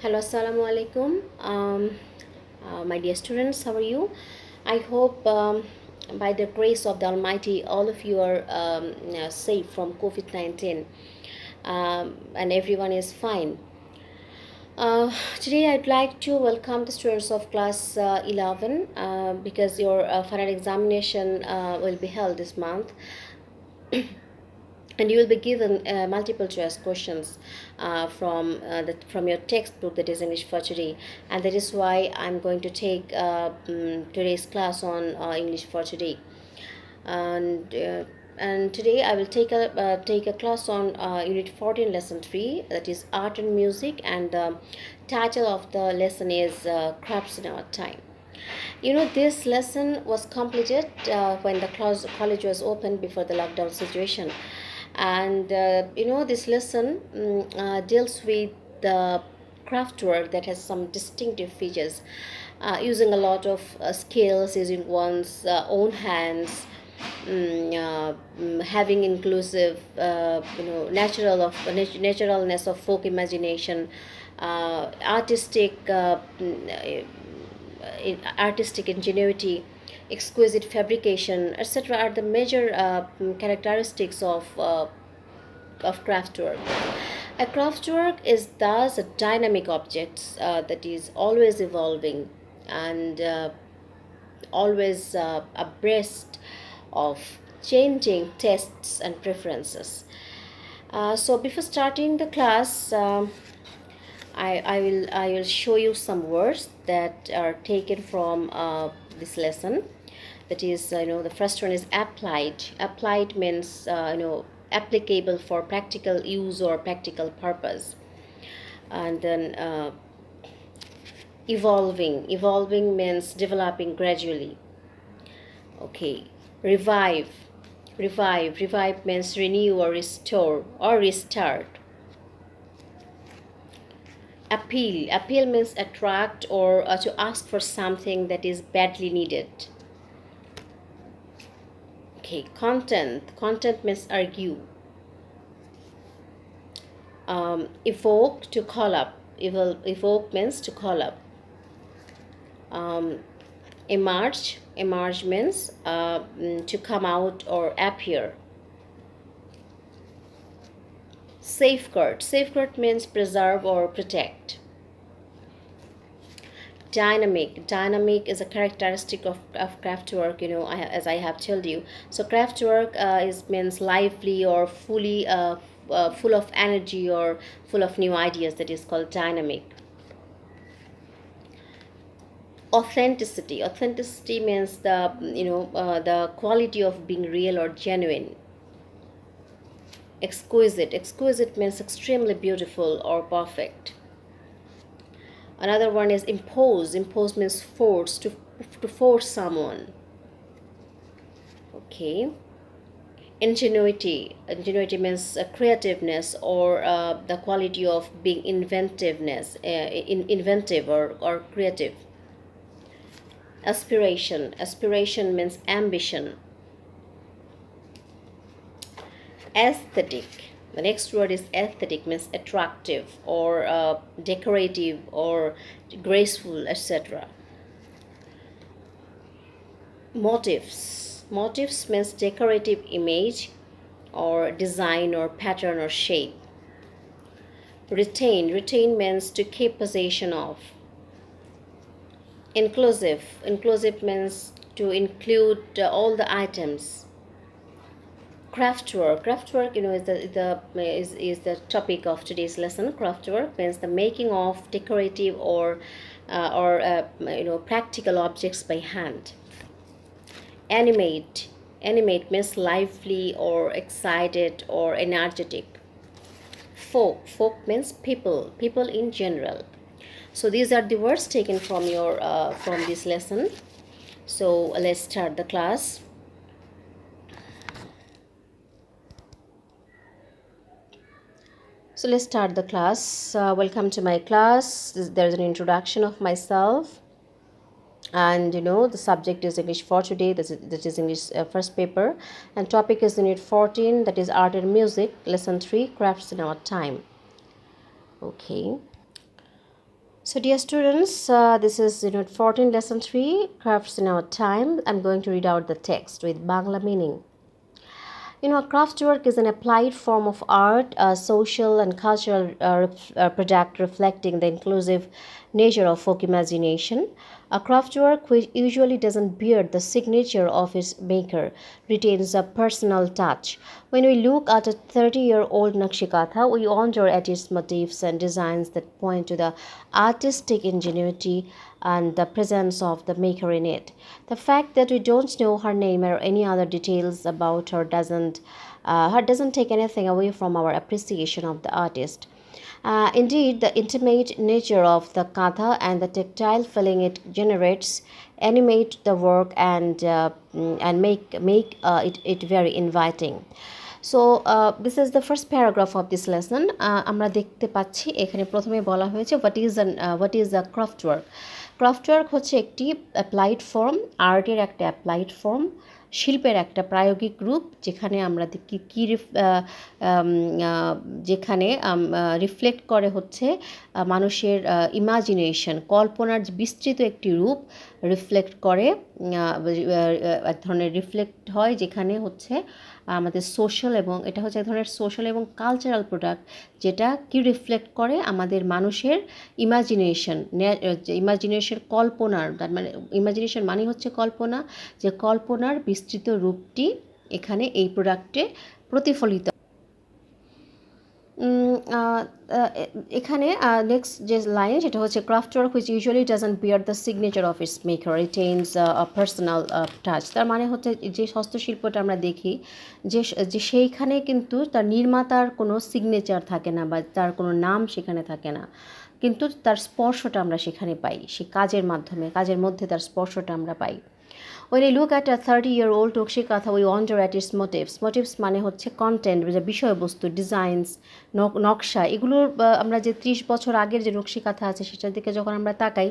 Hello, assalamu alaikum. My dear students, how are you? I hope by the grace of the Almighty, all of you are safe from COVID 19 and everyone is fine. Today, I'd like to welcome the students of class 11 because your final examination will be held this month. And you will be given multiple choice questions from your textbook, that is English for Today, and that is why I'm going to take today's class on English for Today. and and today I will take a class on unit 14, lesson 3, that is art and music, and the title of the lesson is crafts in our time. This lesson was completed when the college was open before the lockdown situation. And this lesson deals with the craft work that has some distinctive features, using a lot of skills, using one's own hands, having inclusive, naturalness of folk imagination, artistic ingenuity, exquisite fabrication, etc., are the major characteristics of craftwork. A craftwork is thus a dynamic object that is always evolving and always abreast of changing tastes and preferences. So before starting the class, I will show you some words that are taken from this lesson. That is, the first one is applied. Applied means applicable for practical use or practical purpose. And then evolving. Evolving means developing gradually. Okay. Revive. Revive means renew or restore or restart. Appeal means attract or to ask for something that is badly needed. Okay. Content means argue. Evoke, to call up. Evoke means to call up. Emerge means to come out or appear. Safeguard means preserve or protect. Dynamic is a characteristic of craftwork, as I have told you. So craftwork means lively or fully full of energy or full of new ideas. That is called dynamic. Authenticity means the quality of being real or genuine. Exquisite means extremely beautiful or perfect. Another one is impose means force, to force someone. Okay. Ingenuity means creativeness or the quality of being inventive or creative. Aspiration means ambition. Aesthetic, the next word is aesthetic, means attractive or decorative or graceful, etc. Motifs means decorative image or design or pattern or shape. Retain means to keep possession of. Inclusive means to include all the items. Craftwork is the topic of today's lesson. Craftwork means the making of decorative or practical objects by hand. Animate means lively or excited or energetic. Folk means people in general. So these are the words taken from your from this lesson. So let's start the class. So let's start the class. Welcome to my class. There's an introduction of myself, and the subject is English for Today. That is English first paper, and topic is unit 14, that is art and music, lesson 3, crafts in our time. Okay. So, dear students, this is Unit 14, Lesson 3, Crafts in Our Time. I'm going to read out the text with Bangla meaning. Craftwork is an applied form of art, a social and cultural product reflecting the inclusive nature of folk imagination. A craftwork which usually doesn't bear the signature of its maker retains a personal touch. When we look at a 30-year-old Nakshikatha, we wonder at its motifs and designs that point to the artistic ingenuity and the presence of the maker in it. The fact that we don't know her name or any other details about her doesn't take anything away from our appreciation of the artist. Indeed, the intimate nature of the katha and the tactile feeling it generates animate the work and make it very inviting. So this is the first paragraph of this lesson. আমরা দেখতে পাচ্ছি এখানে প্রথমে বলা হয়েছে what is a craft work. Craft work হচ্ছে একটি applied form, আর্টের একটা অ্যাপ্লাইড ফর্ম, শিল্পের একটা প্রায়োগিক রূপ যেখানে আমরা দেখি যেখানে রিফ্লেক্ট করে হচ্ছে মানুষের ইমাজিনেশন, কল্পনার বিস্তৃত একটি রূপ রিফ্লেক্ট করে, এক ধরনের রিফ্লেক্ট হয় যেখানে হচ্ছে আমাদের সোশ্যাল এবং এটা হচ্ছে এক ধরনের সোশ্যাল এবং কালচারাল প্রোডাক্ট যেটা কি রিফ্লেক্ট করে আমাদের মানুষের ইমাজিনেশন কল্পনার, তার মানে ইমাজিনেশন মানে হচ্ছে কল্পনা, যে কল্পনার বিস্তৃত রূপটি এখানে এই প্রোডাক্টে প্রতিফলিত। এখানে নেক্সট যে লাইন সেটা হচ্ছে craftwork which usually doesn't bear the signature of its maker retains a personal touch. তার মানে হচ্ছে যে হস্তশিল্পটা আমরা দেখি যে সেইখানে কিন্তু তার নির্মাতার কোনো সিগনেচার থাকে না বা তার কোনো নাম সেখানে থাকে না, কিন্তু তার স্পর্শটা আমরা সেখানে পাই, সে কাজের মাধ্যমে, কাজের মধ্যে তার স্পর্শটা আমরা পাই। When we look at a 30-year-old Nakshikatha, we wonder at its motifs. Motifs মানে হচ্ছে কন্টেন্ট, যে বিষয়বস্তু, ডিজাইনস, নকশা, এগুলোর আমরা যে 30 বছর আগের যে নকশিকাথা আছে সেটার দিকে যখন আমরা তাকাই,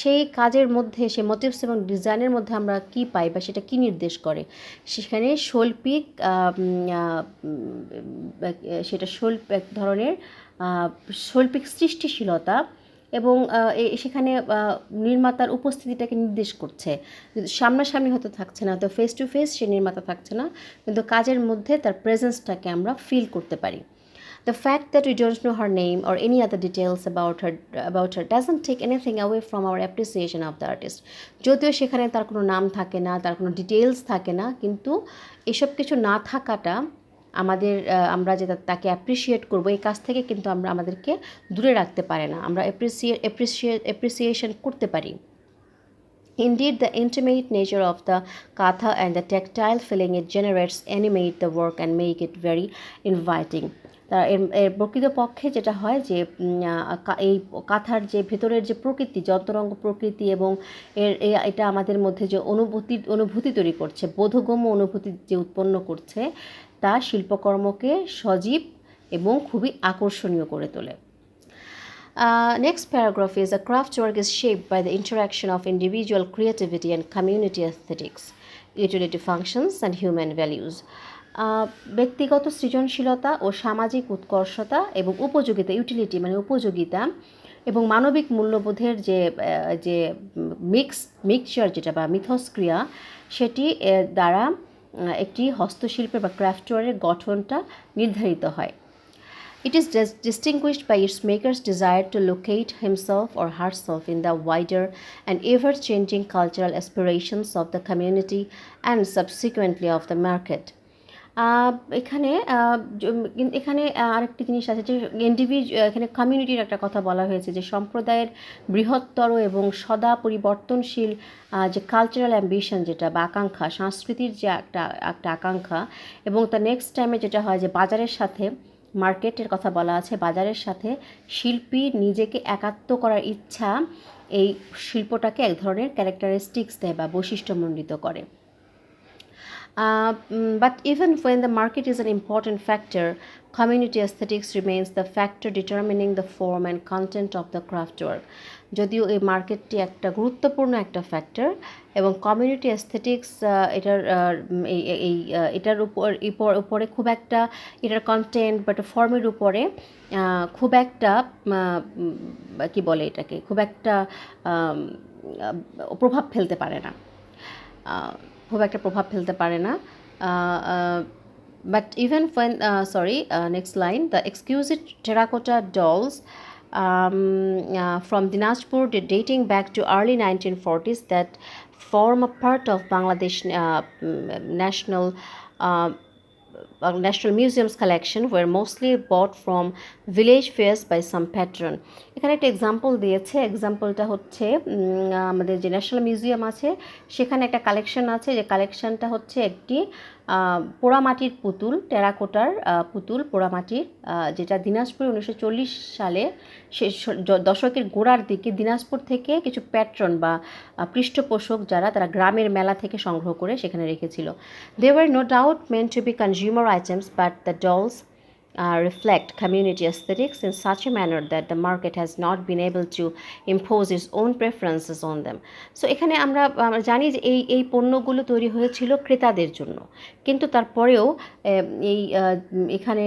সেই কাজের মধ্যে, সেই মোটিভস এবং ডিজাইনের মধ্যে আমরা কি পাই বা সেটা কি নির্দেশ করে, সেখানে শৈল্পিক সেটা এক ধরনের শৈল্পিক সৃষ্টিশীলতা এবং সেখানে নির্মাতার উপস্থিতিটাকে নির্দেশ করছে। সামনাসামনি হয়তো থাকছে না, তো ফেস টু ফেস সে নির্মাতা থাকছে না, কিন্তু কাজের মধ্যে তার প্রেজেন্সটাকে আমরা ফিল করতে পারি। The fact that we don't know her name or any other details about her doesn't take anything away from our appreciation of the artist. যদিও সেখানে তার কোনো নাম থাকে না, তার কোনো ডিটেলস থাকে না, কিন্তু এসব কিছু না থাকাটা আমরা যে তাকে অ্যাপ্রিসিয়েট করবো এই কাজ থেকে কিন্তু আমরা আমাদেরকে দূরে রাখতে পারে না, আমরা অ্যাপ্রিসিয়েশন করতে পারি। Indeed, the intimate nature of the katha and the tactile feeling it generates animate the work and make it very inviting. এর প্রকৃতপক্ষে যেটা হয় যে এই কাথার যে ভেতরের যে প্রকৃতি, যন্তরঙ্গ প্রকৃতি এবং এটা আমাদের মধ্যে যে অনুভূতি তৈরি করছে, বোধগম্য অনুভূতি যে উৎপন্ন করছে, তা শিল্পকর্মকে সজীব এবং খুবই আকর্ষণীয় করে তোলে। Next paragraph is a craft work is shaped by the interaction of individual creativity and community aesthetics, utility functions and human values. ব্যক্তিগত সৃজনশীলতা ও সামাজিক উৎকর্ষতা এবং উপযোগিতা, ইউটিলিটি মানে উপযোগিতা এবং মানবিক মূল্যবোধের যে মিক্সচার যেটা বা মিথস্ক্রিয়া, সেটি দ্বারা একটি হস্তশিল্পের বা ক্রাফটওয়ারের গঠনটা নির্ধারিত হয়। It is distinguished by its maker's desire to locate himself or herself in the wider and ever-changing cultural aspirations of the community and subsequently of the market. এখানে আরেকটি জিনিস আছে যে এখানে কমিউনিটির একটা কথা বলা হয়েছে, যে সম্প্রদায়ের বৃহত্তর এবং সদা পরিবর্তনশীল যে কালচারাল অ্যাম্বিশন যেটা বা আকাঙ্ক্ষা, সংস্কৃতির যে একটা আকাঙ্ক্ষা, এবং তার নেক্সট টাইমে যেটা হয় যে বাজারের সাথে, মার্কেটের কথা বলা আছে, বাজারের সাথে শিল্পী নিজেকে একাত্ম করার ইচ্ছা এই শিল্পটাকে এক ধরনের ক্যারেক্টারিস্টিক্স দেয় বা বৈশিষ্ট্যমণ্ডিত করে। But even when the market is an important factor, community aesthetics remains the factor determining the form and content of the craftwork. যদিও এই মার্কেটটি একটা গুরুত্বপূর্ণ একটা ফ্যাক্টর এবং কমিউনিটি অ্যাস্থেটিক্স এটার উপরে খুব একটা এটার কন্টেন্ট বা ফর্মের উপরে খুব একটা কি বলে এটাকে খুব একটা প্রভাব ফেলতে পারে না But even when, next line, the exquisite terracotta dolls from Dinajpur dating back to early 1940s that form a part of Bangladesh National Museum's collection were mostly bought from village fairs by some patron. এখানে একটা example দিয়েছে, এক্সাম্পলটা হচ্ছে আমাদের যে national museum আছে সেখানে একটা collection আছে, যে কালেকশনটা হচ্ছে একটি পোড়ামাটির পুতুল, টেরাকোটার পুতুল পোড়ামাটির, যেটা দিনাজপুরে 1940 সালে দশকের গোড়ার দিকে দিনাজপুর থেকে কিছু প্যাট্রন বা পৃষ্ঠপোষক যারা তারা গ্রামের মেলা থেকে সংগ্রহ করে সেখানে রেখেছিল. They were no doubt meant to be consumer items, but the dolls reflect community aesthetics in such a manner that the market has not been able to impose its own preferences on them. So এখানে আমরা জানি যে এই পণ্যগুলো তৈরি হয়েছিল ক্রেতাদের জন্য, কিন্তু তারপরেও এখানে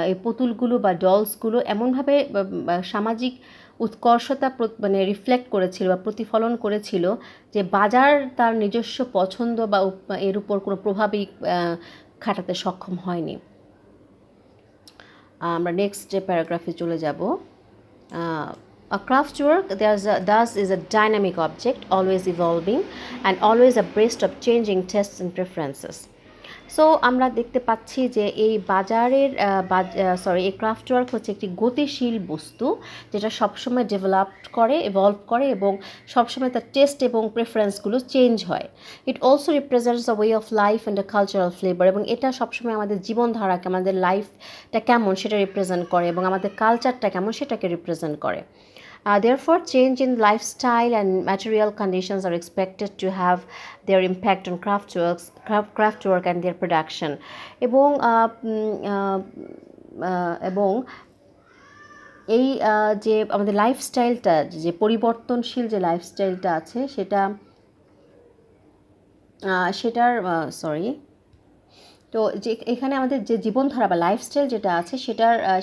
এই পুতুলগুলো বা ডলসগুলো এমনভাবে সামাজিক উৎকর্ষতা মানে রিফ্লেক্ট করেছিল বা প্রতিফলন করেছিল যে বাজার তার নিজস্ব পছন্দ বা এর উপর কোনো প্রভাবই খাটাতে সক্ষম হয়নি. আমরা নেক্সট প্যারাগ্রাফে চলে যাব. A craftwork thus is a dynamic object, always evolving and always abreast of changing tastes and preferences. So আমরা দেখতে পাচ্ছি যে এই বাজারের এই ক্রাফটওয়ার্ক হচ্ছে একটি গতিশীল বস্তু যেটা সবসময় এভলভ করে এবং সবসময় তার টেস্ট এবং প্রেফারেন্সগুলো চেঞ্জ হয়. It also represents a way of life and a cultural flavour, এবং এটা সবসময় আমাদের জীবনধারাকে, আমাদের লাইফটা কেমন সেটা রিপ্রেজেন্ট করে এবং আমাদের কালচারটা কেমন সেটাকে রিপ্রেজেন্ট করে. Therefore, change in lifestyle and material conditions are expected to have their impact on craftwork and their production. এবং এই যে আমাদের লাইফস্টাইলটা, যে পরিবর্তনশীল যে লাইফস্টাইলটা আছে তো যে এখানে আমাদের যে জীবনধারা বা লাইফস্টাইল যেটা আছে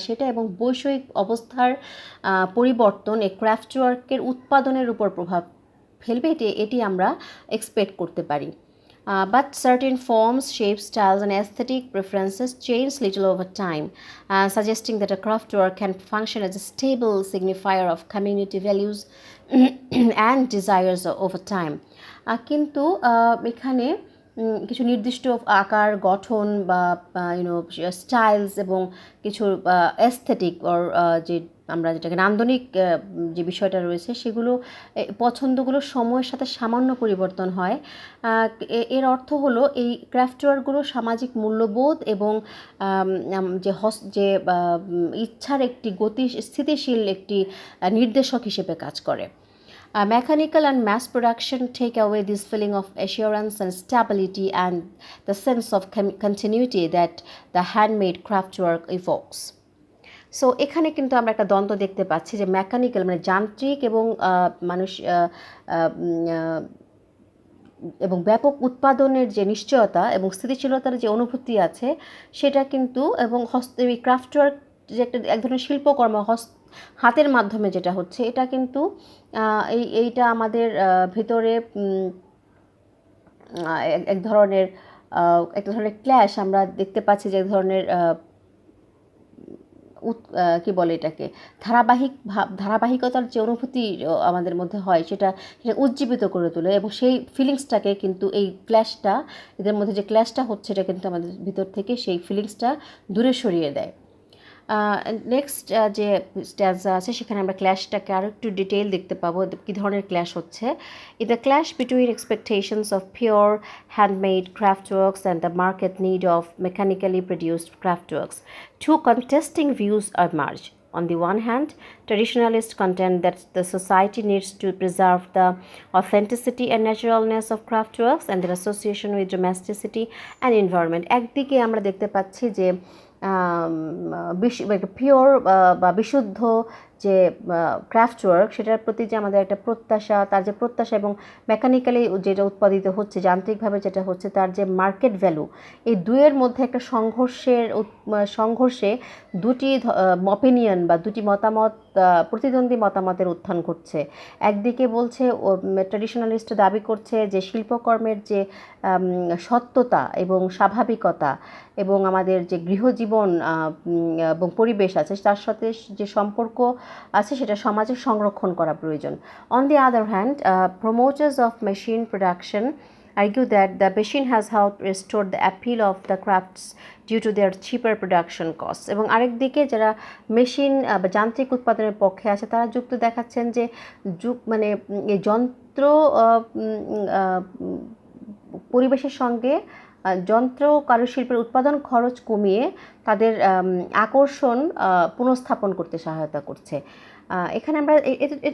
সেটা এবং বৈষয়িক অবস্থার পরিবর্তন এই ক্রাফটওয়ার্কের উৎপাদনের উপর প্রভাব ফেলবে, এটি আমরা এক্সপেক্ট করতে পারি. But certain forms, shapes, styles and aesthetic preferences change little over time, suggesting that a craftwork can function as a stable signifier of community values and desires over time. কিন্তু এখানে কিছু নির্দিষ্ট আকার, গঠন বা স্টাইলস এবং কিছু অ্যাস্থেটিক যে আমরা যেটাকে নান্দনিক যে বিষয়টা রয়েছে সেগুলো পছন্দগুলো সময়ের সাথে সামান্য পরিবর্তন হয়. এর অর্থ হলো এই ক্রাফটওয়ার্কগুলো সামাজিক মূল্যবোধ এবং যে ইচ্ছার একটি স্থিতিশীল একটি নির্দেশক হিসেবে কাজ করে. Mechanical and mass production take away this feeling of assurance and stability and the sense of continuity that the handmade craftwork evokes. So এখানে কিন্তু আমরা একটা দ্বন্দ্ব দেখতে পাচ্ছি যে মেকানিক্যাল মানে যান্ত্রিক এবং এবং ব্যাপক উৎপাদনের যে নিশ্চয়তা এবং স্থিতিশীলতার যে অনুভূতি আছে সেটা কিন্তু, এবং এই ক্রাফটওয়ার্ক যে এক ধরনের শিল্পকর্ম হাতের মাধ্যমে যেটা হচ্ছে এটা কিন্তু এইটা আমাদের ভিতরে এক ধরনের ক্ল্যাশ আমরা দেখতে পাচ্ছি, যে এক ধরনের কি বলে এটাকে ধারাবাহিকতার যে অনুভূতি আমাদের মধ্যে হয় সেটা উজ্জীবিত করে তোলে, এবং সেই ফিলিংসটাকে কিন্তু এই ক্ল্যাশটা, এদের মধ্যে যে ক্ল্যাশটা হচ্ছে এটা কিন্তু আমাদের ভিতর থেকে সেই ফিলিংসটা দূরে সরিয়ে দেয়. নেক্সট যে স্ট্যান্সা আছে সেখানে আমরা ক্ল্যাশটাকে আরও একটু ডিটেইল দেখতে পাবো কী ধরনের ক্ল্যাশ হচ্ছে. In the clash between expectations of pure handmade craftworks and the market need of mechanically produced craftworks, two contesting views emerge. On the one hand, traditionalists contend that the society needs to preserve the authenticity and naturalness of craftworks and their association with domesticity and environment. একদিকে আমরা দেখতে পাচ্ছি যে pure বা বিশুদ্ধ যে craft work, সেটার প্রতি যে আমাদের একটা প্রত্যাশা, তার যে প্রত্যাশা এবং মেকানিক্যালি যেটা উৎপাদিত হচ্ছে, যান্ত্রিকভাবে যেটা হচ্ছে, তার যে মার্কেট ভ্যালু, এই দুয়ের মধ্যে একটা সংঘর্ষে দুটি অপিনিয়ন বা দুটি মতামত, প্রতিদ্বন্দ্বী মতামতের উত্থান ঘটছে। একদিকে বলছে ট্র্যাডিশনালিস্ট দাবি করছে যে শিল্পকর্মের যে সত্যতা এবং স্বাভাবিকতা এবং আমাদের যে গৃহজীবন এবং পরিবেশ আছে তার সাথে যে সম্পর্ক আছে সেটা সমাজে সংরক্ষণ করা প্রয়োজন। On the other hand, promoters of machine production argue that the machine has helped restore the appeal of the crafts due to their cheaper production costs. এবং আরেকদিকে যারা মেশিন বা যান্ত্রিক উৎপাদনের পক্ষে আছে তারা যুক্ত দেখাচ্ছেন যে মানে এই যন্ত্র পরিবেশের সঙ্গে যন্ত্র কারুশিল্পের উৎপাদন খরচ কমিয়ে তাদের আকর্ষণ পুনঃস্থাপন করতে সহায়তা করছে। এখানে আমরা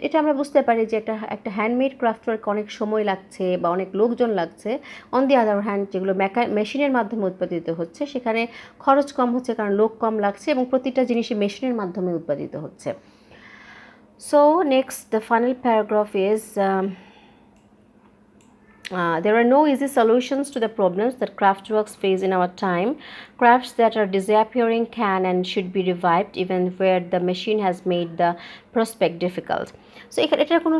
এটা আমরা বুঝতে পারি যে একটা হ্যান্ডমেড ক্রাফট ওয়ার্ক অনেক সময় লাগছে বা অনেক লোকজন লাগছে। অন দি আদার হ্যান্ড যেগুলো মেশিনের মাধ্যমে উৎপাদিত হচ্ছে সেখানে খরচ কম হচ্ছে কারণ লোক কম লাগছে এবং প্রতিটা জিনিসই মেশিনের মাধ্যমে উৎপাদিত হচ্ছে। So next the final paragraph is there are no easy solutions to the problems that craftworks face in our time. Crafts that are disappearing can and should be revived even where the machine has made the prospect difficult. So এটার কোনো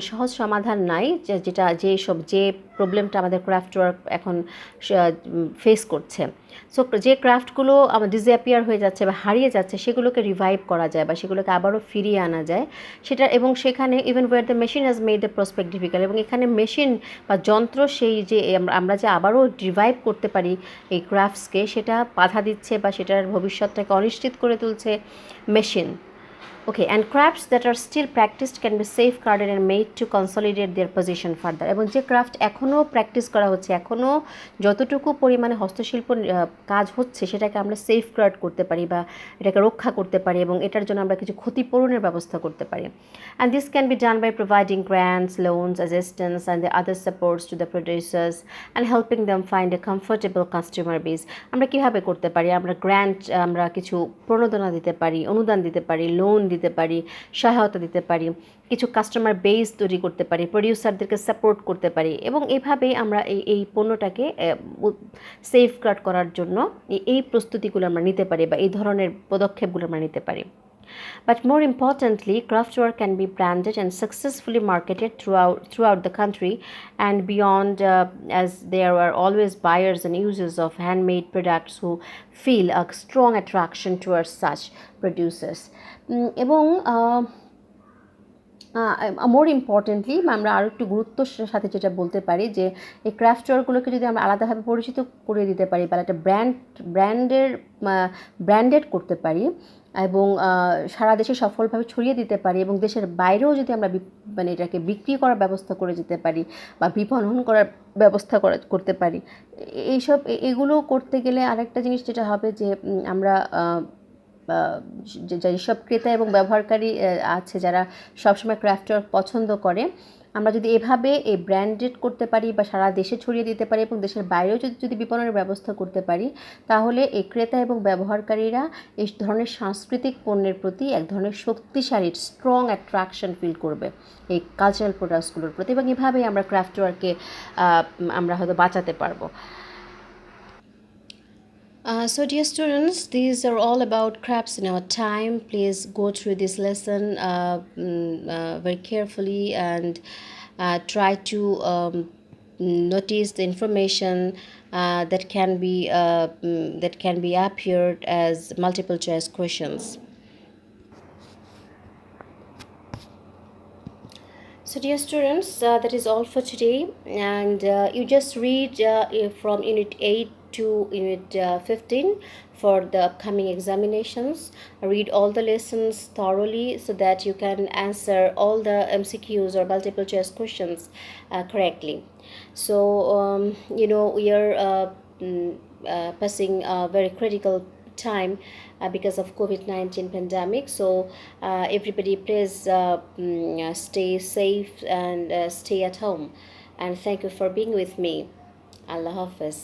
সহজ সমাধান নাই যে প্রবলেমটা আমাদের craft work এখন face করছে। সো যে ক্রাফটগুলো আমার ডিসঅ্যাপিয়ার হয়ে যাচ্ছে বা হারিয়ে যাচ্ছে সেগুলোকে রিভাইভ করা যায় বা সেগুলোকে আবারও ফিরিয়ে আনা যায় সেটা, এবং সেখানে even where the machine has made the prospect difficult, এবং এখানে মেশিন বা যন্ত্র সেই যে আমরা যে আবারও রিভাইভ করতে পারি এই ক্রাফটসকে সেটা বাধা দিচ্ছে বা সেটার ভবিষ্যৎটাকে অনিশ্চিত করে তুলছে machine. Okay, and crafts that are still practiced can be safeguarded and made to consolidate their position further. এবং যে ক্রাফট এখনও প্র্যাকটিস করা হচ্ছে, এখনও যতটুকু পরিমাণে হস্তশিল্প কাজ হচ্ছে সেটাকে আমরা সেফগার্ড করতে পারি বা এটাকে রক্ষা করতে পারি এবং এটার জন্য আমরা কিছু ক্ষতিপূরণের ব্যবস্থা করতে পারি। And this can be done by providing grants, loans, assistance and the other supports to the producers and helping them find a comfortable customer base. আমরা কিভাবে করতে পারি? আমরা গ্র্যান্ট, আমরা কিছু প্রণোদনা দিতে পারি, অনুদান দিতে পারি, লোন দিতে পারি, সহায়তা দিতে পারি, কিছু কাস্টমার বেস তৈরি করতে পারি, প্রডিউসারদেরকে সাপোর্ট করতে পারি এবং এইভাবেই আমরা এই পণ্যটাকে সেফগার্ড করার জন্য এই প্রস্তুতিগুলো আমরা নিতে পারি বা এই ধরনের পদক্ষেপগুলো আমরা নিতে পারি। But more importantly, craftwork can be branded and successfully marketed throughout the country and beyond, as there are always buyers and users of handmade products who feel a strong attraction towards such producers. এবং মোর importantly আমরা আরও একটু গুরুত্বর সাথে যেটা বলতে পারি যে এই ক্রাফট ওয়ার্কগুলোকে যদি আমরা আলাদাভাবে পরিচিত করে দিতে পারি বা একটা ব্র্যান্ডেড করতে পারি এবং সারা দেশে সফলভাবে ছড়িয়ে দিতে পারি এবং দেশের বাইরেও যদি আমরা মানে এটাকে বিক্রি করার ব্যবস্থা করে যেতে পারি বা বিপণন করার ব্যবস্থা করতে পারি, এগুলো করতে গেলে আরেকটা জিনিস যেটা হবে যে আমরা যেসব ক্রেতা এবং ব্যবহারকারী আছে যারা সবসময় ক্রাফট ওয়ার্ক পছন্দ করে, আমরা যদি এভাবে এই ব্র্যান্ডেড করতে পারি বা সারা দেশে ছড়িয়ে দিতে পারি এবং দেশের বাইরেও যদি বিপণনের ব্যবস্থা করতে পারি তাহলে এই ক্রেতা এবং ব্যবহারকারীরা এই ধরনের সাংস্কৃতিক পণ্যের প্রতি এক ধরনের শক্তিশালী স্ট্রং অ্যাট্রাকশন ফিল করবে এই কালচারাল প্রোডাক্টসগুলোর প্রতি এবং এভাবেই আমরা ক্রাফট ওয়ার্ককে আমরা হয়তো বাঁচাতে পারবো। So dear students, these are all about crafts in our time. Please go through this lesson very carefully and try to notice the information that can be appeared as multiple choice questions. So dear students, that is all for today, and you just read from Unit 8 to Unit 15 for the upcoming examinations. Read all the lessons thoroughly so that you can answer all the MCQs or multiple choice questions correctly. So we are passing a very critical time because of COVID-19 pandemic, so everybody please stay safe and stay at home, and thank you for being with me. Allah Hafiz.